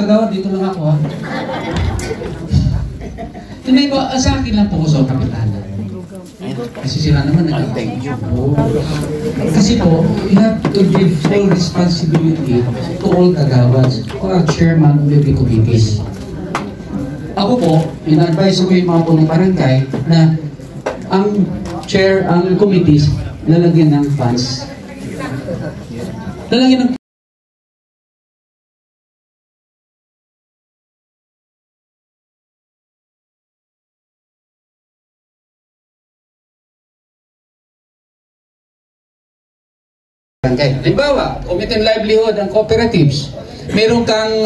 kagawad, dito lang ako ha. Hindi po, sa akin lang po ko sa kapitana. Kasi sila naman nag-thank you po. Kasi po, you have to give full responsibility to all kagawads or chairman of the committees. Ako po, in-advise ko yung mga punong barangay na ang chair, ang committees, lalagyan ng funds. Lalagyan ng barangay. Halimbawa, Committee on Livelihood and Cooperatives. Meron kang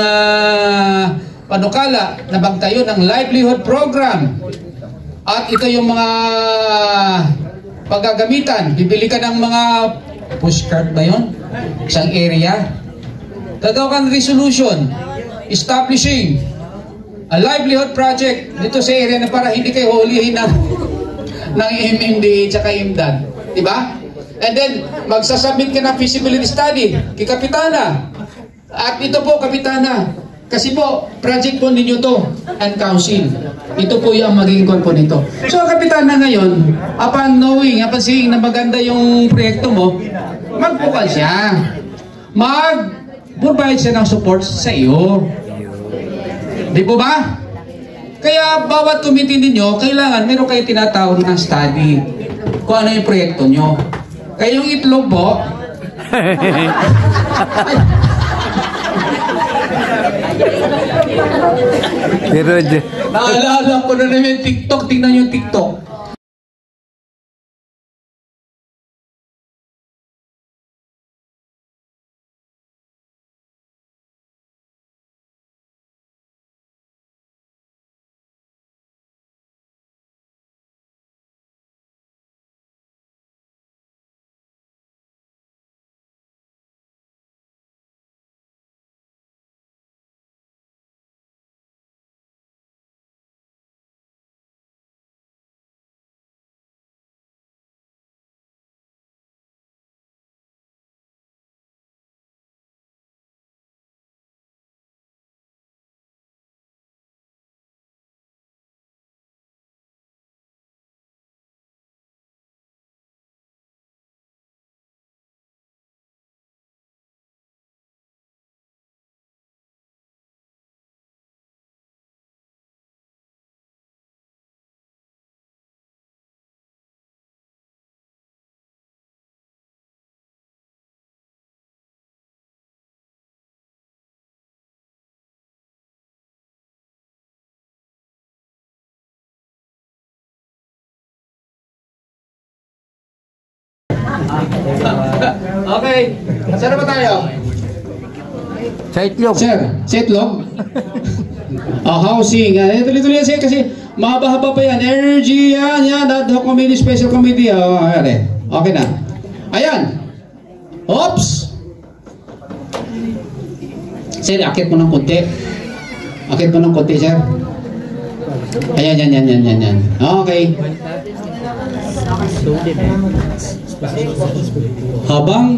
panukala na magtayo ng livelihood program. At ito yung mga paggagamitan. Bibili ka ng mga pushcart ba yun? Isang area. Gagawa kang resolution establishing a livelihood project dito sa area na para hindi kayo hulihin ng MMDA at IMDAD. Diba? And then, magsasubmit ka ng feasibility study kay Kapitana. At ito po, Kapitana, kasi po, project po ninyo to and council. Ito po yung magiging kon po nito. So, Kapitana ngayon, upon knowing, upon seeing na maganda yung proyekto mo, magpukal siya. Mag-provide siya ng support sa iyo. Di po ba? Kaya, bawat committee ninyo, kailangan meron kayo tinatawag na study kung ano yung proyekto nyo. Kaya yung itlog po, pero naalala ko na naman TikTok. Tingnan yung TikTok. Okay. Saan ba tayo? sa itlog. Sir, sa itlog? Housing. Tuloy-tuloy yan, sir, kasi mahaba-haba pa yan. Energy, yan. Ad hoc committee, special committee. Okay na. Ayan. Oops! Sir, akit mo ng konti. Akit mo ng konti, sir. Ayan, yan. Okay. Habang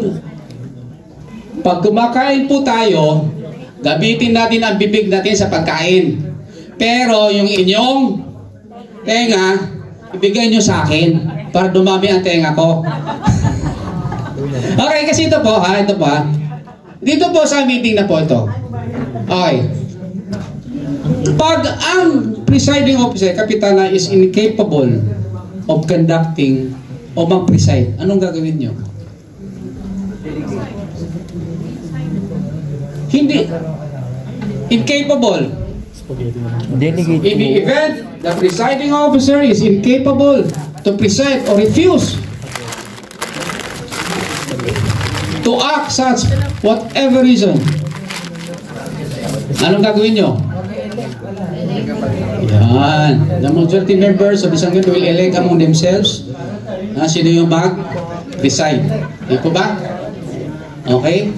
pag kumakain po tayo, gamitin natin ang bibig natin sa pagkain. Pero yung inyong tenga, ibigay nyo sa akin para dumami ang tenga ko. Okay, kasi ito po ha. Dito po sa meeting na po ito. Okay. Pag ang presiding officer, kapitana, is incapable of conducting o mag-preside, anong gagawin nyo? Hindi. Incapable. Delegate. In the event the presiding officer is incapable to preside or refuse to act such whatever reason, anong gagawin nyo? Yan. The majority members of the Sangyon will elect among themselves sino yung mag-preside. Di po ba? Okay?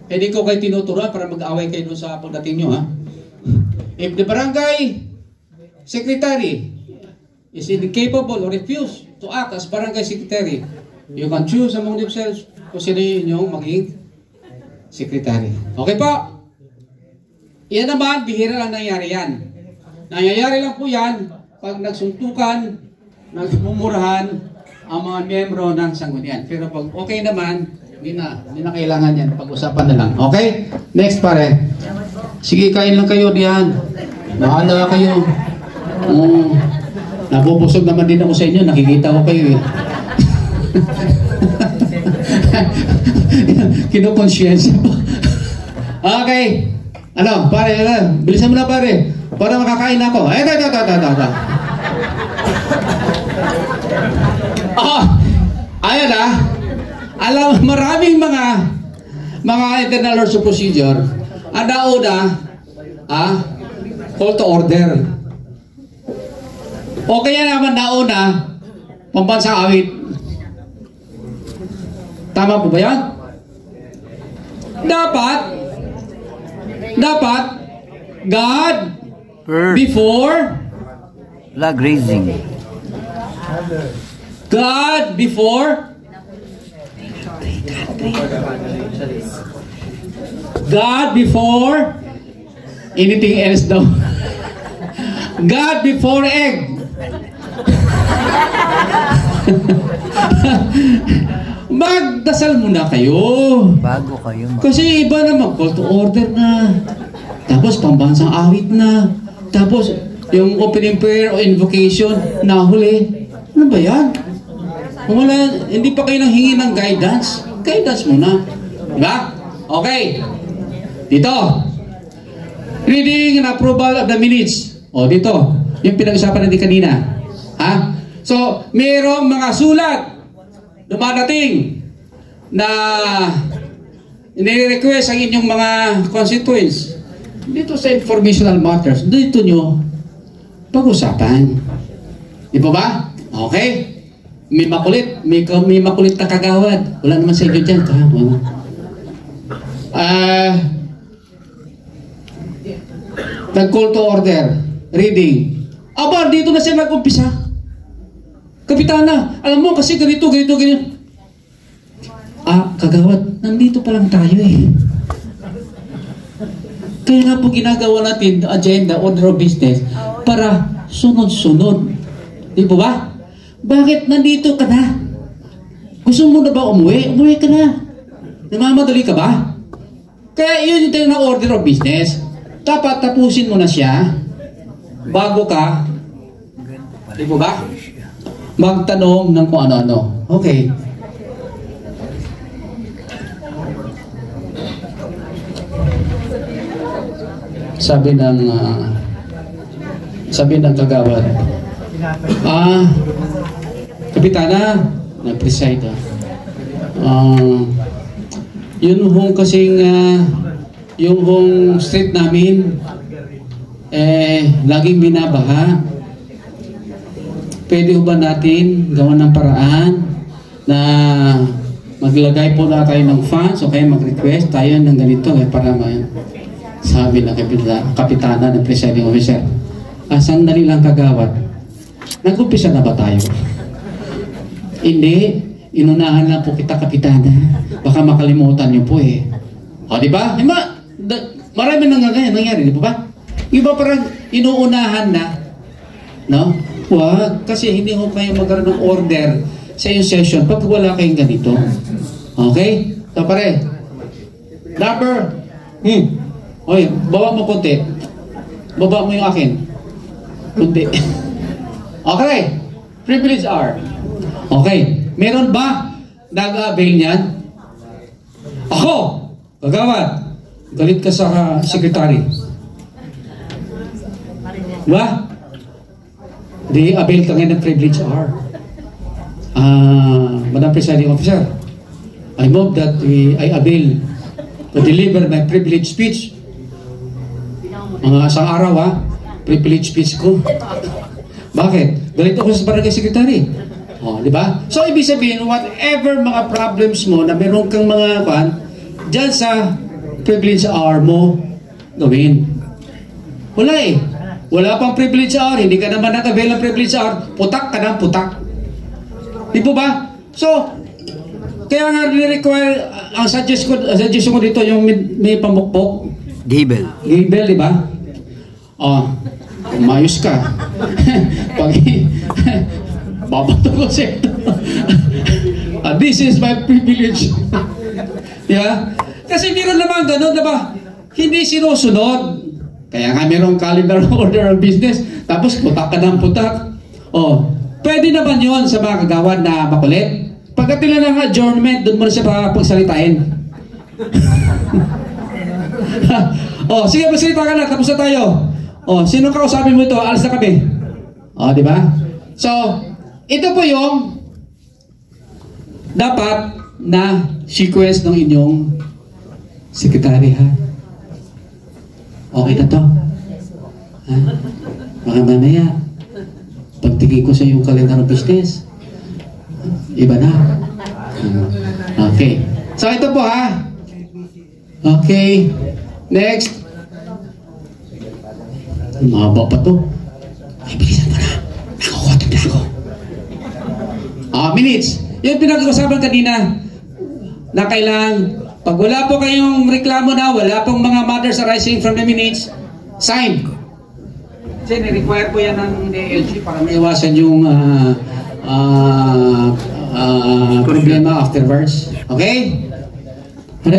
Hindi ko kayo tinuturuan para mag-away kayo dun sa pagdating nyo, ha? If the barangay secretary is incapable or refuse to act as barangay secretary, you can choose among themselves kung sino yung magiging Secretary. Okay po? Yan naman, bihira lang nangyari yan. Nangyayari lang po yan pag nagsuntukan, nagmumurahan ang mga miyembro ng sanggunian. Pero pag okay naman, hindi na kailangan yan. Pag-usapan na lang. Okay? Next pare. Sige, kain lang kayo diyan. Bahala kayo. Nabubusog naman din ako sa inyo. Nakikita ko kayo eh. Kinukonsiyensya pa. Okay. Ano, pare, bilisan mo na pare. Para makakain ako. Ito. Ayan alam, maraming mga internal rules of procedure. Ang nauna, call to order. O kaya naman nauna, pambansang awit. Tama po ba yan? Dapat God before flag raising. God before anything else daw. God before egg. Magdasal muna kayo. Bago kayo. Kasi iba naman, call to order na. Tapos pambansang awit na. Tapos yung opening prayer o invocation, nahuli. Ano ba yan? Wala, hindi pa kayo nanghingi ng guidance. Guidance muna. Diba? Okay. Dito. Reading and approval of the minutes. O, dito. Yung pinag-usapan natin kanina. Ha? So, mayroong mga sulat dumadating na nire-request ang inyong mga constituents. Dito sa informational matters, dito nyo pag-usapan. Di ba ba? Okay. May makulit na kagawad. Wala naman sa inyo dyan. Nag-call to order. Reading. Aba, dito na siya nag-umpisa. Kapitana, alam mo kasi ganito. Kagawad, nandito pa lang tayo eh. Kaya nga po ginagawa natin agenda, order of business para sunod-sunod. Di ba ba? Bakit nandito ka na? Gusto mo na ba umuwi? Umuwi ka na. Namamadali ka ba? Kaya yun yung tayo ng order of business. Dapat tapusin mo na siya bago ka, di ba ba? Magtanong ng kung ano-ano. Okay. Sabi ng kagawad, Kapitana, nag-preside yun hong kasing yung hong street namin laging binabaha. Pwede ba natin gawan ng paraan na maglagay po na tayo ng funds o kaya mag-request tayo ng ganito para sabi ng kapitana ng presiding officer, sandali lang kagawad, nag-umpisa na ba tayo? Hindi, inunahan lang po kita kapitana, baka makalimutan niyo po eh. O diba? Marami nang nangyari, di ba? Iba parang inuunahan na, no? Wag, kasi hindi ko kayo magkaroon ng order sa yung session pag wala kayong ganito. Okay? So pare, number, oy, baba mo konti. Baba mo yung akin. Kunti. Okay. Privilege R. Okay. Meron ba nag-avail niyan? Ako! Kagawad. Galit ka sa secretary. Diba? Di avail ka ngayon ng privilege R. Madam Presiding Officer, I move that I avail to deliver my privilege speech. Mga isang araw privilege speech ko. Bakit? Galit ako sa barangay secretary. Di ba? So, ibig sabihin, whatever mga problems mo na meron kang mga dyan sa privilege hour mo, gawin. Wala eh. Wala pang privilege hour, hindi ka naman nag-avail ng privilege hour, putak ka ng putak. Di po ba? So, Kaya nga require ang suggestion ko dito yung may pamukpok. Gable. Gable, di ba? Oh, mayos ka. Pag babato ko siya. This is my privilege. Yeah? Kasi meron naman ganun, di ba? Hindi sinusunod. Kaya nga merong calendar order of business. Tapos putak ka ng putak. Oh, pwede naman yon sa mga kagawad na makulit. Pagkat nila ng adjournment, doon mo na siya pagsalitain. Oh, sige, magsalita ka na. Tapos na tayo. Oh, sino kausapin mo ito? Alas na kami. Oh, di ba? So, ito po yung dapat na sequence ng inyong sekretary, ha? Okay na to? Ha? Baka mamaya, pagtingin ko sa yung calendar of business, iba na. Okay. So, ito po, ha? Okay. Next. Mahaba pa to. Ay, bilisan mo na. Nakakotog na ako. Minutes. Yung pinag-usapan kanina na kailangan, pag wala po kayong reklamo na, wala pong mga matters arising from the minutes, sign. Kasi ni-require po yan ng DLG para maiwasan yung problema afterwards. Okay? Ano